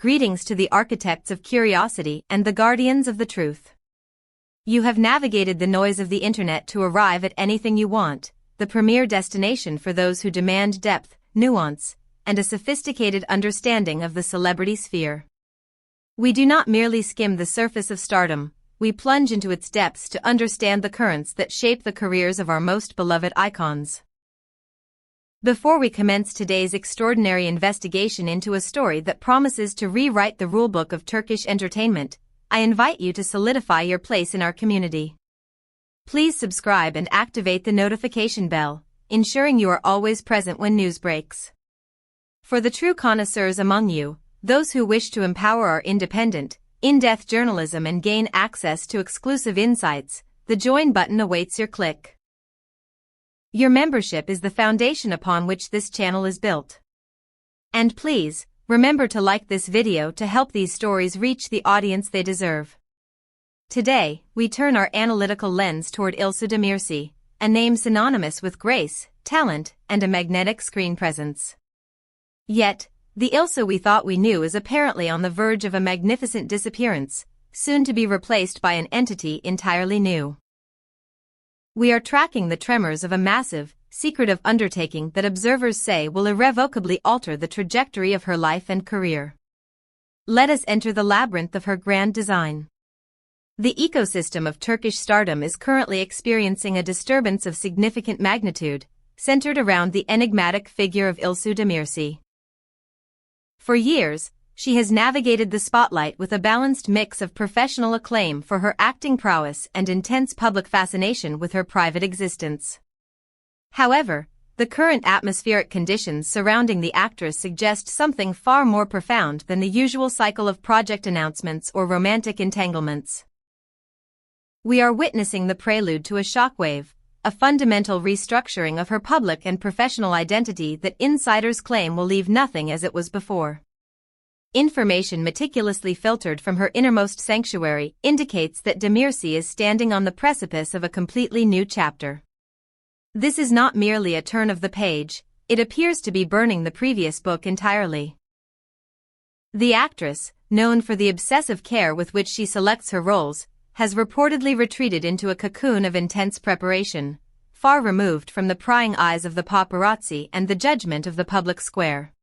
greetings to the architects of curiosity and the guardians of the truth. You have navigated the noise of the internet to arrive at anything you want, the premier destination for those who demand depth, nuance, and a sophisticated understanding of the celebrity sphere. We do not merely skim the surface of stardom, we plunge into its depths to understand the currents that shape the careers of our most beloved icons. Before we commence today's extraordinary investigation into a story that promises to rewrite the rulebook of Turkish entertainment, I invite you to solidify your place in our community. Please subscribe and activate the notification bell, ensuring you are always present when news breaks. For the true connoisseurs among you, those who wish to empower our independent, in-depth journalism and gain access to exclusive insights, the join button awaits your click. Your membership is the foundation upon which this channel is built. And please, remember to like this video to help these stories reach the audience they deserve. Today, we turn our analytical lens toward İlsu Demirci, a name synonymous with grace, talent, and a magnetic screen presence. Yet, the İlsu we thought we knew is apparently on the verge of a magnificent disappearance, soon to be replaced by an entity entirely new. We are tracking the tremors of a massive, secretive undertaking that observers say will irrevocably alter the trajectory of her life and career. Let us enter the labyrinth of her grand design. The ecosystem of Turkish stardom is currently experiencing a disturbance of significant magnitude, centered around the enigmatic figure of İlsu Demirci. For years, she has navigated the spotlight with a balanced mix of professional acclaim for her acting prowess and intense public fascination with her private existence. However, the current atmospheric conditions surrounding the actress suggest something far more profound than the usual cycle of project announcements or romantic entanglements. We are witnessing the prelude to a shockwave, a fundamental restructuring of her public and professional identity that insiders claim will leave nothing as it was before. Information meticulously filtered from her innermost sanctuary indicates that Demirci is standing on the precipice of a completely new chapter. This is not merely a turn of the page, it appears to be burning the previous book entirely. The actress, known for the obsessive care with which she selects her roles, has reportedly retreated into a cocoon of intense preparation, far removed from the prying eyes of the paparazzi and the judgment of the public square.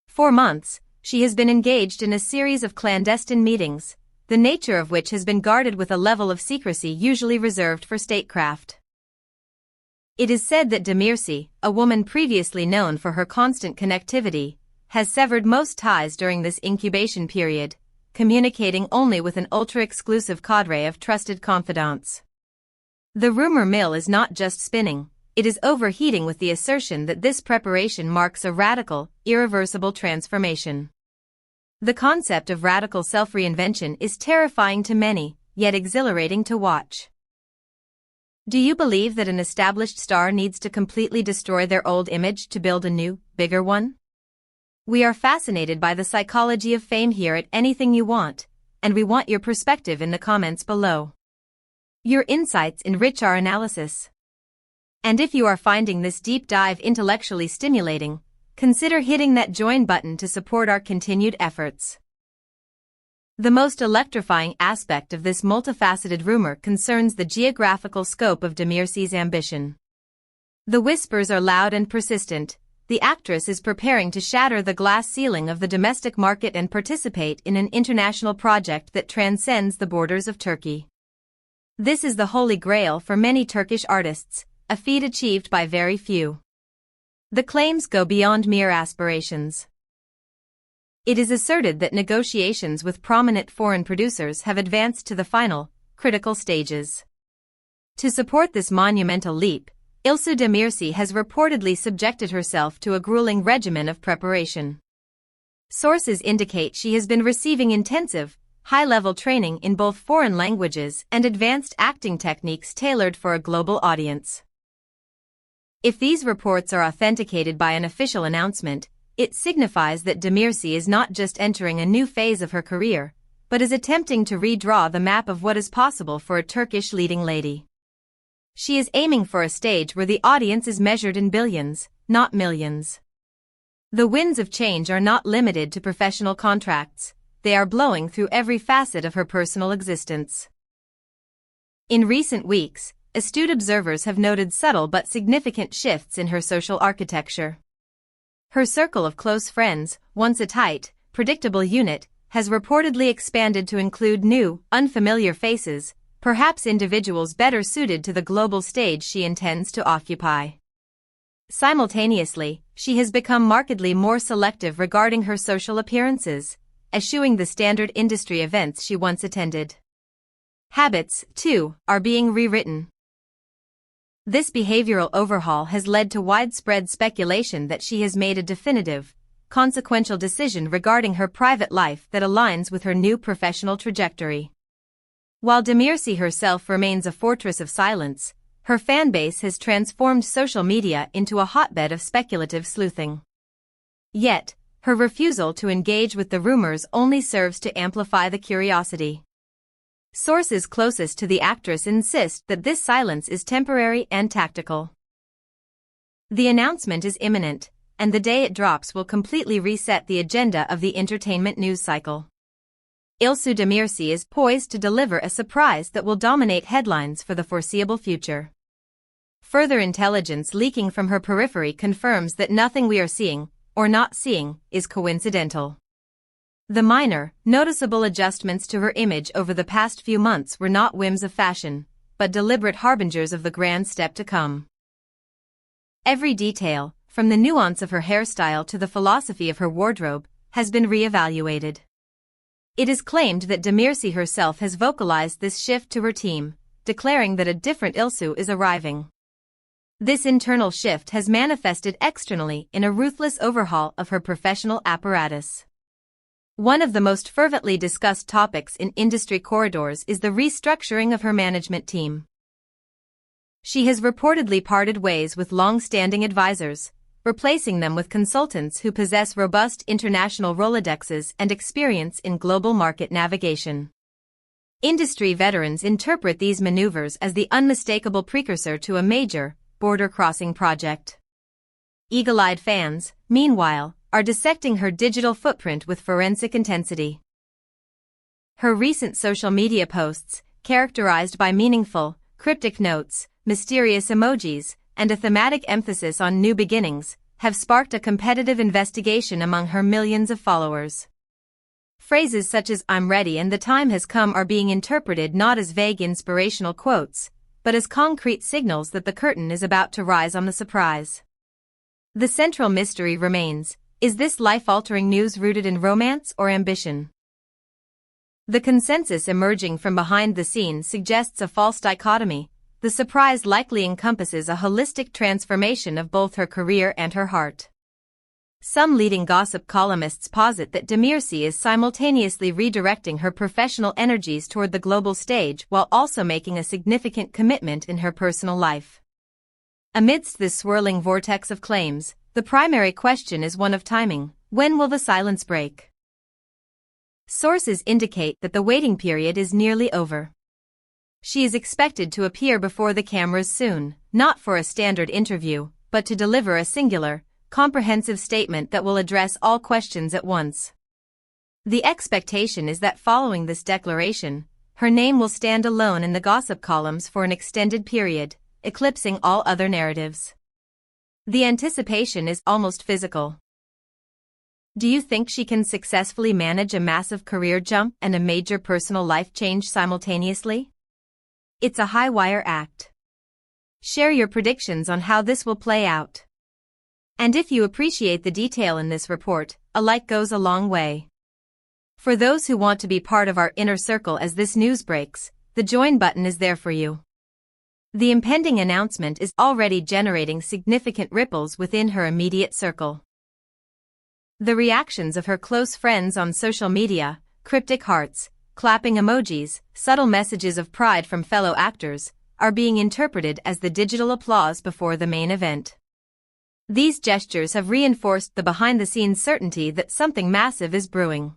For months, she has been engaged in a series of clandestine meetings, the nature of which has been guarded with a level of secrecy usually reserved for statecraft. It is said that Demirci, a woman previously known for her constant connectivity, has severed most ties during this incubation period, communicating only with an ultra-exclusive cadre of trusted confidants. The rumor mill is not just spinning, it is overheating with the assertion that this preparation marks a radical, irreversible transformation. The concept of radical self-reinvention is terrifying to many, yet exhilarating to watch. Do you believe that an established star needs to completely destroy their old image to build a new, bigger one? We are fascinated by the psychology of fame here at Anything You Want, and we want your perspective in the comments below. Your insights enrich our analysis. And if you are finding this deep dive intellectually stimulating, consider hitting that join button to support our continued efforts. The most electrifying aspect of this multifaceted rumor concerns the geographical scope of Demirci's ambition. The whispers are loud and persistent. The actress is preparing to shatter the glass ceiling of the domestic market and participate in an international project that transcends the borders of Turkey. This is the holy grail for many Turkish artists, a feat achieved by very few. The claims go beyond mere aspirations. It is asserted that negotiations with prominent foreign producers have advanced to the final, critical stages. To support this monumental leap, İlsu Demirci has reportedly subjected herself to a grueling regimen of preparation. Sources indicate she has been receiving intensive, high-level training in both foreign languages and advanced acting techniques tailored for a global audience. If these reports are authenticated by an official announcement, it signifies that Demirci is not just entering a new phase of her career, but is attempting to redraw the map of what is possible for a Turkish leading lady. She is aiming for a stage where the audience is measured in billions, not millions. The winds of change are not limited to professional contracts, they are blowing through every facet of her personal existence. In recent weeks, astute observers have noted subtle but significant shifts in her social architecture. Her circle of close friends, once a tight, predictable unit, has reportedly expanded to include new, unfamiliar faces, perhaps individuals better suited to the global stage she intends to occupy. Simultaneously, she has become markedly more selective regarding her social appearances, eschewing the standard industry events she once attended. Habits, too, are being rewritten. This behavioral overhaul has led to widespread speculation that she has made a definitive, consequential decision regarding her private life that aligns with her new professional trajectory. While Demirci herself remains a fortress of silence, her fanbase has transformed social media into a hotbed of speculative sleuthing. Yet, her refusal to engage with the rumors only serves to amplify the curiosity. Sources closest to the actress insist that this silence is temporary and tactical. The announcement is imminent, and the day it drops will completely reset the agenda of the entertainment news cycle. İlsu Demirci is poised to deliver a surprise that will dominate headlines for the foreseeable future. Further intelligence leaking from her periphery confirms that nothing we are seeing, or not seeing, is coincidental. The minor, noticeable adjustments to her image over the past few months were not whims of fashion, but deliberate harbingers of the grand step to come. Every detail, from the nuance of her hairstyle to the philosophy of her wardrobe, has been re-evaluated. It is claimed that Demirci herself has vocalized this shift to her team, declaring that a different İlsu is arriving. This internal shift has manifested externally in a ruthless overhaul of her professional apparatus. One of the most fervently discussed topics in industry corridors is the restructuring of her management team. She has reportedly parted ways with long-standing advisors, replacing them with consultants who possess robust international Rolodexes and experience in global market navigation. Industry veterans interpret these maneuvers as the unmistakable precursor to a major, border-crossing project. Eagle-eyed fans, meanwhile, are dissecting her digital footprint with forensic intensity. Her recent social media posts, characterized by meaningful, cryptic notes, mysterious emojis, and a thematic emphasis on new beginnings, have sparked a competitive investigation among her millions of followers. Phrases such as "I'm ready and the time has come" are being interpreted not as vague inspirational quotes, but as concrete signals that the curtain is about to rise on the surprise. The central mystery remains: is this life-altering news rooted in romance or ambition? The consensus emerging from behind the scenes suggests a false dichotomy. The surprise likely encompasses a holistic transformation of both her career and her heart. Some leading gossip columnists posit that Demirci is simultaneously redirecting her professional energies toward the global stage while also making a significant commitment in her personal life. Amidst this swirling vortex of claims, the primary question is one of timing. When will the silence break? Sources indicate that the waiting period is nearly over. She is expected to appear before the cameras soon, not for a standard interview, but to deliver a singular, comprehensive statement that will address all questions at once. The expectation is that following this declaration, her name will stand alone in the gossip columns for an extended period, eclipsing all other narratives. The anticipation is almost physical. Do you think she can successfully manage a massive career jump and a major personal life change simultaneously? It's a high-wire act. Share your predictions on how this will play out. And if you appreciate the detail in this report, a like goes a long way. For those who want to be part of our inner circle as this news breaks, the join button is there for you. The impending announcement is already generating significant ripples within her immediate circle. The reactions of her close friends on social media, cryptic hearts, clapping emojis, subtle messages of pride from fellow actors, are being interpreted as the digital applause before the main event. These gestures have reinforced the behind-the-scenes certainty that something massive is brewing.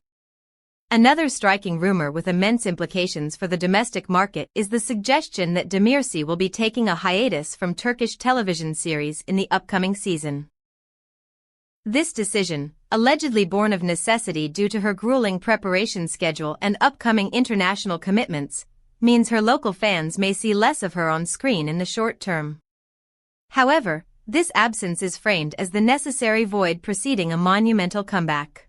Another striking rumor with immense implications for the domestic market is the suggestion that Demirci will be taking a hiatus from Turkish television series in the upcoming season. This decision, allegedly born of necessity due to her grueling preparation schedule and upcoming international commitments, means her local fans may see less of her on screen in the short term. However, this absence is framed as the necessary void preceding a monumental comeback.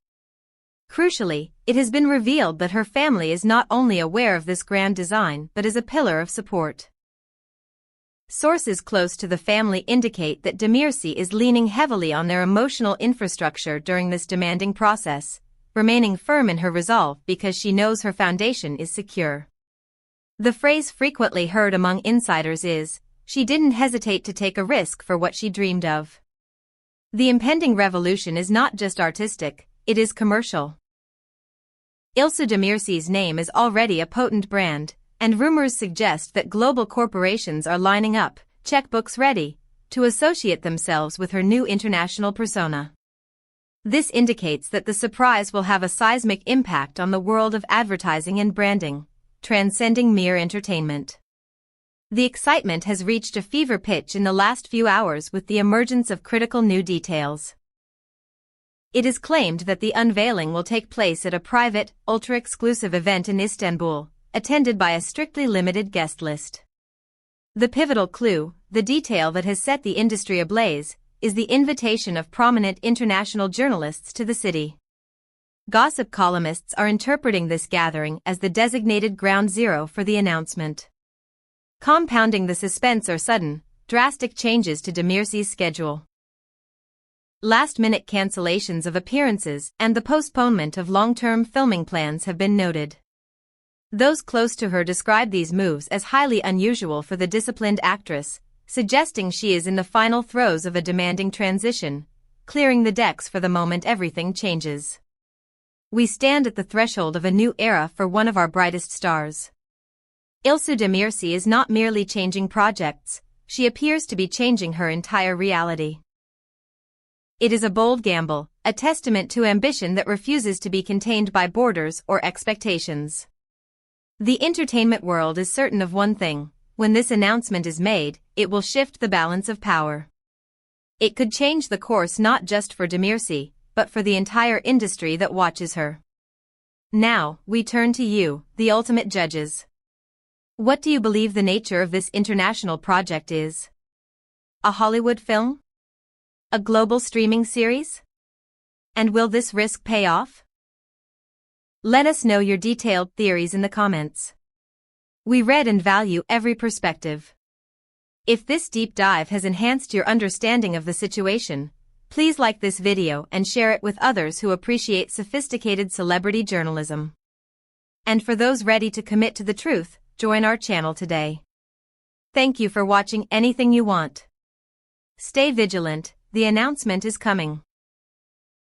Crucially, it has been revealed that her family is not only aware of this grand design but is a pillar of support. Sources close to the family indicate that Demirci is leaning heavily on their emotional infrastructure during this demanding process, remaining firm in her resolve because she knows her foundation is secure. The phrase frequently heard among insiders is, "She didn't hesitate to take a risk for what she dreamed of." The impending revolution is not just artistic, it is commercial. İlsu Demirci's name is already a potent brand, and rumors suggest that global corporations are lining up, checkbooks ready, to associate themselves with her new international persona. This indicates that the surprise will have a seismic impact on the world of advertising and branding, transcending mere entertainment. The excitement has reached a fever pitch in the last few hours with the emergence of critical new details. It is claimed that the unveiling will take place at a private, ultra-exclusive event in Istanbul, attended by a strictly limited guest list. The pivotal clue, the detail that has set the industry ablaze, is the invitation of prominent international journalists to the city. Gossip columnists are interpreting this gathering as the designated ground zero for the announcement. Compounding the suspense are sudden, drastic changes to Demirci's schedule. Last-minute cancellations of appearances and the postponement of long-term filming plans have been noted. Those close to her describe these moves as highly unusual for the disciplined actress, suggesting she is in the final throes of a demanding transition, clearing the decks for the moment everything changes. We stand at the threshold of a new era for one of our brightest stars. İlsu Demirci is not merely changing projects, she appears to be changing her entire reality. It is a bold gamble, a testament to ambition that refuses to be contained by borders or expectations. The entertainment world is certain of one thing: when this announcement is made, it will shift the balance of power. It could change the course not just for Demirci, but for the entire industry that watches her. Now, we turn to you, the ultimate judges. What do you believe the nature of this international project is? A Hollywood film? A global streaming series? And will this risk pay off? Let us know your detailed theories in the comments. We read and value every perspective. If this deep dive has enhanced your understanding of the situation, please like this video and share it with others who appreciate sophisticated celebrity journalism. And for those ready to commit to the truth, join our channel today. Thank you for watching Anything You Want. Stay vigilant, the announcement is coming.